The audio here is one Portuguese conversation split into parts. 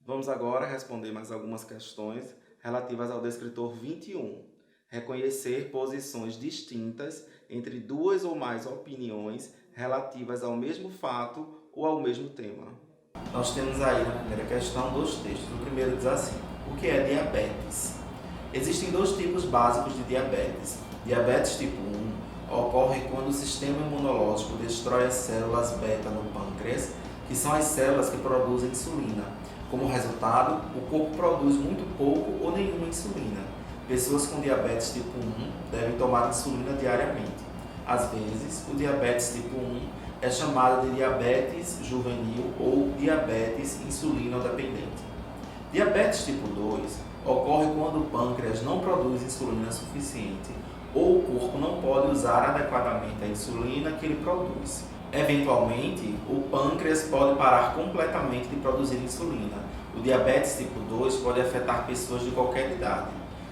Vamos agora responder mais algumas questões relativas ao descritor 21. Reconhecer posições distintas entre duas ou mais opiniões relativas ao mesmo fato ou ao mesmo tema. Nós temos aí na primeira questão dois textos. O primeiro diz assim: o que é diabetes? Existem dois tipos básicos de diabetes. Diabetes tipo 1 ocorre quando o sistema imunológico destrói as células beta no pâncreas, que são as células que produzem insulina. Como resultado, o corpo produz muito pouco ou nenhuma insulina. Pessoas com diabetes tipo 1 devem tomar insulina diariamente. Às vezes, o diabetes tipo 1 é chamado de diabetes juvenil ou diabetes insulinodependente. Diabetes tipo 2 ocorre quando o pâncreas não produz insulina suficiente ou o corpo não pode usar adequadamente a insulina que ele produz. Eventualmente, o pâncreas pode parar completamente de produzir insulina. O diabetes tipo 2 pode afetar pessoas de qualquer idade.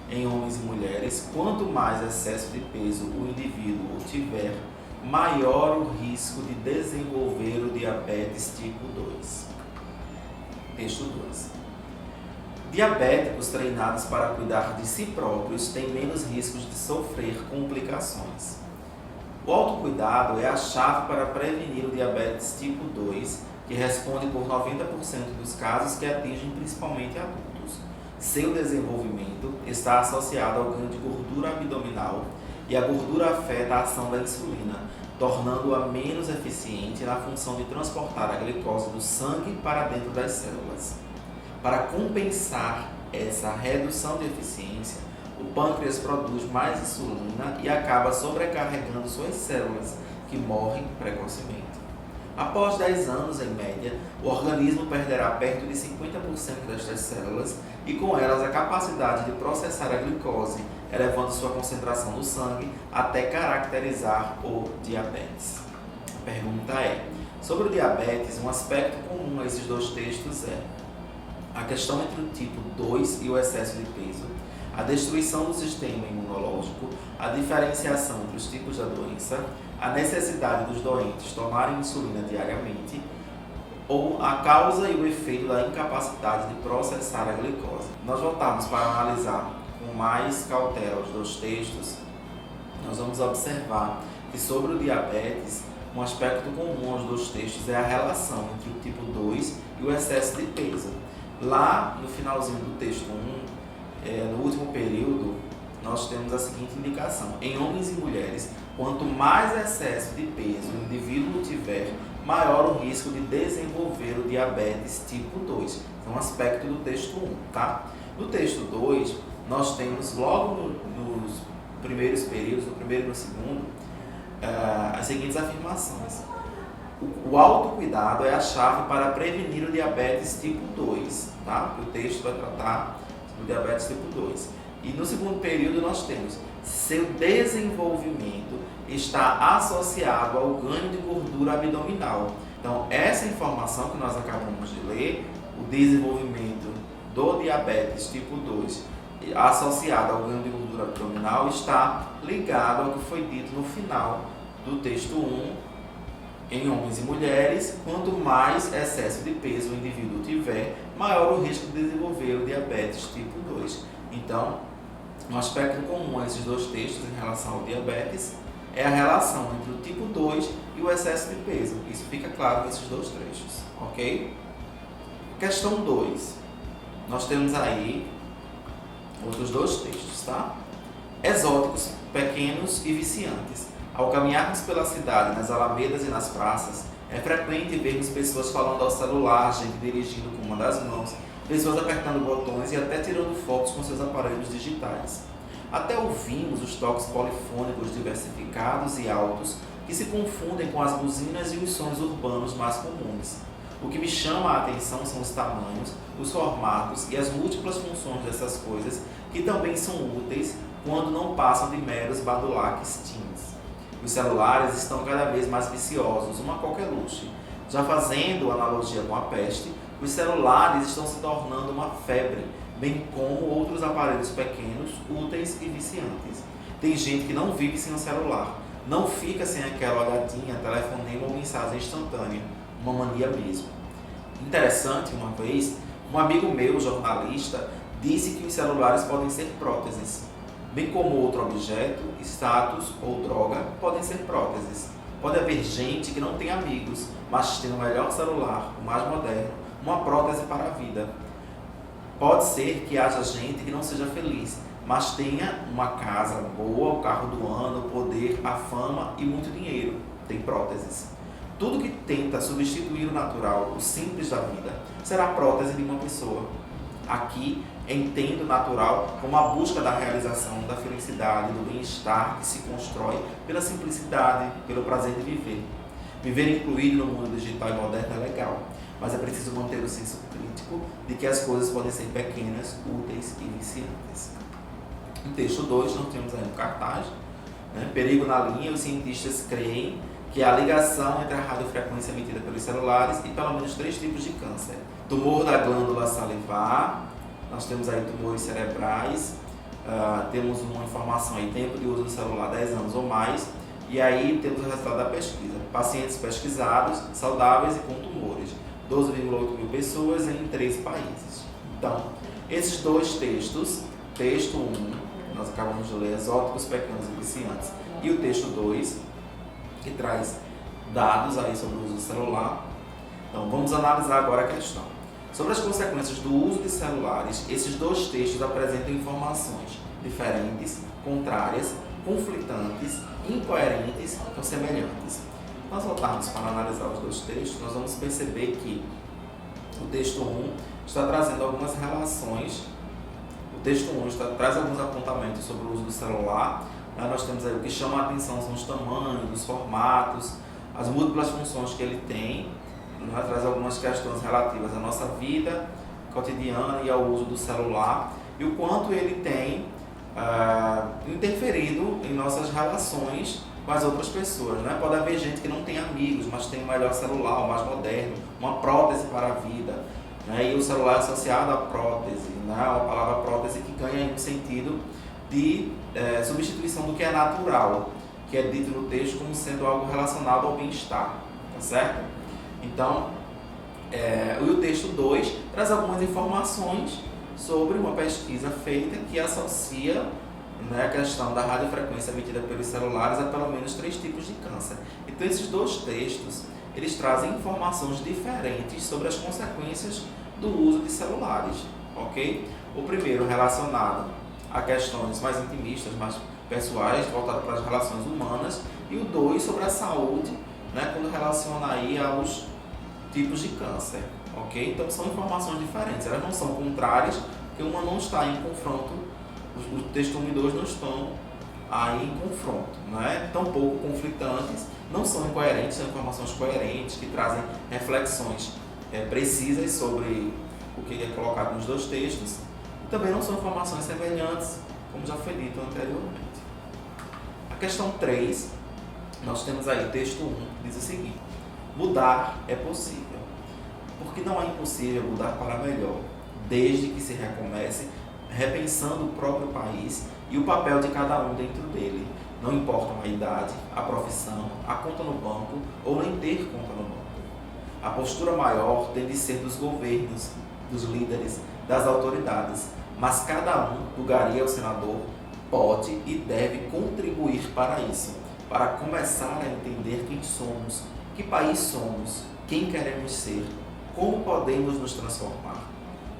Em homens e mulheres, quanto mais excesso de peso o indivíduo tiver, maior o risco de desenvolver o diabetes tipo 2. Texto 2. Diabéticos treinados para cuidar de si próprios têm menos riscos de sofrer complicações. O autocuidado é a chave para prevenir o diabetes tipo 2, que responde por 90% dos casos que atingem principalmente adultos. Seu desenvolvimento está associado ao ganho de gordura abdominal e a gordura afeta a ação da insulina, tornando-a menos eficiente na função de transportar a glicose do sangue para dentro das células. Para compensar essa redução de eficiência, o pâncreas produz mais insulina e acaba sobrecarregando suas células, que morrem precocemente. Após 10 anos, em média, o organismo perderá perto de 50% destas células e com elas a capacidade de processar a glicose, elevando sua concentração no sangue até caracterizar o diabetes. A pergunta é: sobre o diabetes, um aspecto comum a esses dois textos é a questão entre o tipo 2 e o excesso de peso, a destruição do sistema imunológico, a diferenciação entre os tipos da doença, a necessidade dos doentes tomarem insulina diariamente, ou a causa e o efeito da incapacidade de processar a glicose. Nós voltamos para analisar com mais cautela os dois textos. Nós vamos observar que sobre o diabetes, um aspecto comum aos dois textos é a relação entre o tipo 2 e o excesso de peso. Lá no finalzinho do texto 1, no último período, nós temos a seguinte indicação: em homens e mulheres, quanto mais excesso de peso o indivíduo tiver, maior o risco de desenvolver o diabetes tipo 2. É um aspecto do texto 1, tá? No texto 2, nós temos logo nos primeiros períodos, no primeiro e no segundo, as seguintes afirmações. O autocuidado é a chave para prevenir o diabetes tipo 2, tá? O texto vai tratar do diabetes tipo 2. E no segundo período nós temos: seu desenvolvimento está associado ao ganho de gordura abdominal. Então, essa informação que nós acabamos de ler, o desenvolvimento do diabetes tipo 2 associado ao ganho de gordura abdominal, está ligado ao que foi dito no final do texto 1. Em homens e mulheres, quanto mais excesso de peso o indivíduo tiver, maior o risco de desenvolver o diabetes tipo 2. Então, um aspecto comum a esses dois textos em relação ao diabetes é a relação entre o tipo 2 e o excesso de peso. Isso fica claro nesses dois trechos, ok? Questão 2. Nós temos aí outros dois textos, tá? Exóticos, pequenos e viciantes. Ao caminharmos pela cidade, nas alamedas e nas praças, é frequente vermos pessoas falando ao celular, gente dirigindo com uma das mãos, pessoas apertando botões e até tirando fotos com seus aparelhos digitais. Até ouvimos os toques polifônicos diversificados e altos que se confundem com as buzinas e os sons urbanos mais comuns. O que me chama a atenção são os tamanhos, os formatos e as múltiplas funções dessas coisas, que também são úteis quando não passam de meros badulaques teens. Os celulares estão cada vez mais viciosos, uma coqueluche. Já fazendo analogia com a peste, os celulares estão se tornando uma febre, bem como outros aparelhos pequenos, úteis e viciantes. Tem gente que não vive sem o celular, não fica sem aquela olhadinha, telefonema ou mensagem instantânea, uma mania mesmo. Interessante, uma vez, Um amigo meu, jornalista, disse que os celulares podem ser próteses, bem como outro objeto, status ou droga podem ser próteses. Pode haver gente que não tem amigos, mas tem o melhor celular, o mais moderno, uma prótese para a vida. Pode ser que haja gente que não seja feliz, mas tenha uma casa boa, o carro do ano, o poder, a fama e muito dinheiro. Tem próteses. Tudo que tenta substituir o natural, o simples da vida, será prótese de uma pessoa. Aqui, entendo o natural como a busca da realização, da felicidade, do bem-estar que se constrói pela simplicidade, pelo prazer de viver. Viver incluído no mundo digital e moderno é legal, mas é preciso manter o senso crítico de que as coisas podem ser pequenas, úteis e viciantes. No texto 2, nós temos aí um cartaz, né? Perigo na linha, os cientistas creem que a ligação entre a radiofrequência emitida pelos celulares e pelo menos 3 tipos de câncer. Tumor da glândula salivar, nós temos aí tumores cerebrais, temos uma informação aí, tempo de uso do celular 10 anos ou mais, e aí temos o resultado da pesquisa. Pacientes pesquisados, saudáveis e com tumores, 12,8 mil pessoas em 13 países. Então, esses dois textos, texto 1, nós acabamos de ler, exóticos, pequenos e viciantes, e o texto 2, que traz dados aí sobre o uso do celular. Então, vamos analisar agora a questão. Sobre as consequências do uso de celulares, esses dois textos apresentam informações diferentes, contrárias, conflitantes, incoerentes ou semelhantes. Nós voltarmos para analisar os dois textos, nós vamos perceber que o texto 1 está trazendo algumas relações. O texto 1 traz alguns apontamentos sobre o uso do celular. Nós temos aí o que chama a atenção são os tamanhos, os formatos, as múltiplas funções que ele tem. Traz algumas questões relativas à nossa vida cotidiana e ao uso do celular e o quanto ele tem interferido em nossas relações com as outras pessoas, né? Pode haver gente que não tem amigos, mas tem o melhor celular, o mais moderno, uma prótese para a vida, né? E o celular é associado à prótese, né? A palavra prótese que ganha um sentido de substituição do que é natural, que é dito no texto como sendo algo relacionado ao bem-estar, tá certo? Então, o texto 2 traz algumas informações sobre uma pesquisa feita que associa, né, a questão da radiofrequência emitida pelos celulares a pelo menos 3 tipos de câncer. Então, esses dois textos, eles trazem informações diferentes sobre as consequências do uso de celulares, ok? O primeiro relacionado a questões mais intimistas, mais pessoais, voltado para as relações humanas, e o 2 sobre a saúde, né, quando relaciona aí aos tipos de câncer, ok? Então são informações diferentes, elas não são contrárias, porque uma não está em confronto, o texto 1 e 2 não estão aí em confronto, né? Tampouco conflitantes, não são incoerentes, são informações coerentes que trazem reflexões precisas sobre o que é colocado nos dois textos, e também não são informações semelhantes, como já foi dito anteriormente. A questão 3, nós temos aí o texto 1, que diz o seguinte: mudar é possível, porque não é impossível mudar para melhor, desde que se recomece repensando o próprio país e o papel de cada um dentro dele. Não importam a idade, a profissão, a conta no banco ou nem ter conta no banco. A postura maior tem de ser dos governos, dos líderes, das autoridades, mas cada um, do gari ao senador, pode e deve contribuir para isso, para começar a entender quem somos, que país somos, quem queremos ser, como podemos nos transformar,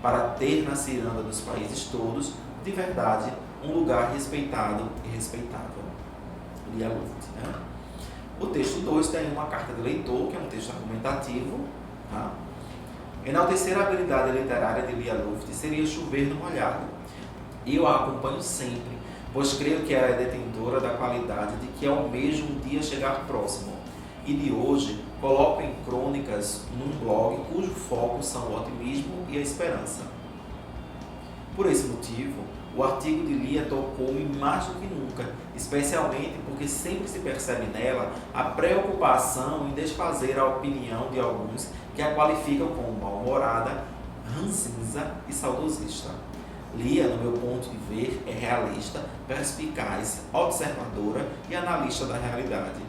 para ter na ciranda dos países todos, de verdade, um lugar respeitado e respeitável. Lia Luft, né? O texto 2 tem uma carta de leitor, que é um texto argumentativo. Tá? Enaltecer a habilidade literária de Lia Luft seria chover no molhado. E eu a acompanho sempre, pois creio que ela é detentora da qualidade de que almeja um dia chegar próximo. E de hoje, coloco em crônicas num blog cujo foco são o otimismo e a esperança. Por esse motivo, o artigo de Lia tocou-me mais do que nunca, especialmente porque sempre se percebe nela a preocupação em desfazer a opinião de alguns que a qualificam como mal-humorada, ranzinza e saudosista. Lia, no meu ponto de ver, é realista, perspicaz, observadora e analista da realidade.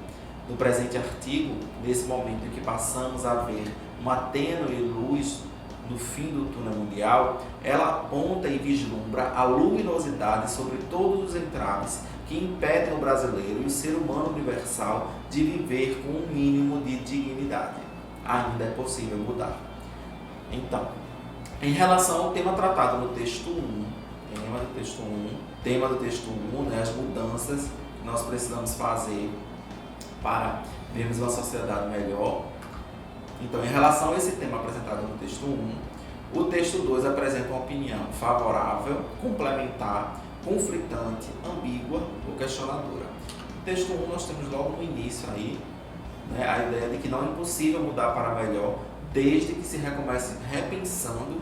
No presente artigo, nesse momento em que passamos a ver uma tênue luz no fim do túnel mundial, ela aponta e vislumbra a luminosidade sobre todos os entraves que impedem o brasileiro e o ser humano universal de viver com um mínimo de dignidade. Ainda é possível mudar. Então, em relação ao tema tratado no texto 1, né, as mudanças que nós precisamos fazer para vermos uma sociedade melhor. Então, em relação a esse tema apresentado no texto 1, o texto 2 apresenta uma opinião favorável, complementar, conflitante, ambígua ou questionadora. No texto 1 nós temos logo no início aí, né, a ideia de que não é impossível mudar para melhor desde que se recomece repensando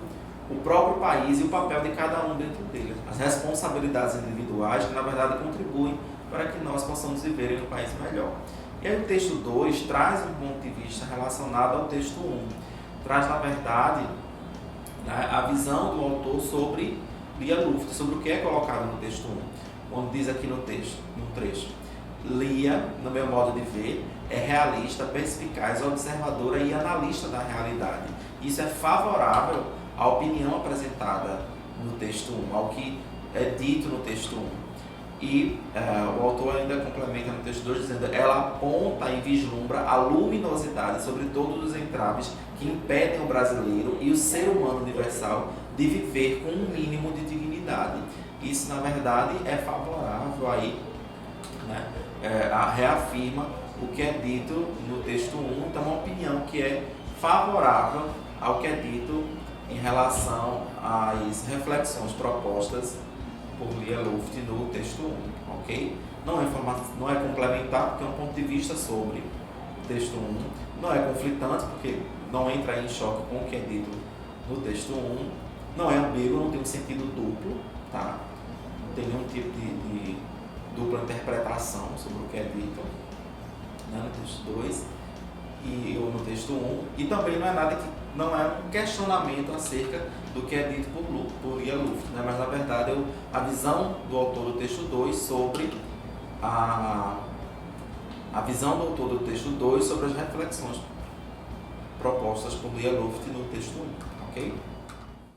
o próprio país e o papel de cada um dentro dele, as responsabilidades individuais que na verdade contribuem para que nós possamos viver em um país melhor. E aí o texto 2 traz um ponto de vista relacionado ao texto 1, traz na verdade, né, a visão do autor sobre Lia Luft, sobre o que é colocado no texto 1, onde diz aqui no trecho, Lia, no meu modo de ver, é realista, perspicaz, observadora e analista da realidade. Isso é favorável à opinião apresentada no texto 1, ao que é dito no texto 1. E o autor ainda complementa no texto 2 dizendo: ela aponta e vislumbra a luminosidade sobre todos os entraves que impedem o brasileiro e o ser humano universal de viver com um mínimo de dignidade. Isso, na verdade, é favorável aí, né, reafirma o que é dito no texto 1, então uma opinião que é favorável ao que é dito em relação às reflexões propostas por Lia Luft no texto 1, ok? Não é complementar, porque é um ponto de vista sobre o texto 1, não é conflitante, porque não entra em choque com o que é dito no texto 1, não é ambíguo, não tem um sentido duplo, tá? Não tem nenhum tipo de dupla interpretação sobre o que é dito, né, no texto 2 ou no texto 1, e também não é um questionamento acerca do que é dito por Lia Luft, né, mas na verdade a visão do autor do texto 2 sobre a visão do autor do texto 2 sobre as reflexões propostas por Lia Luft no texto 1, ok?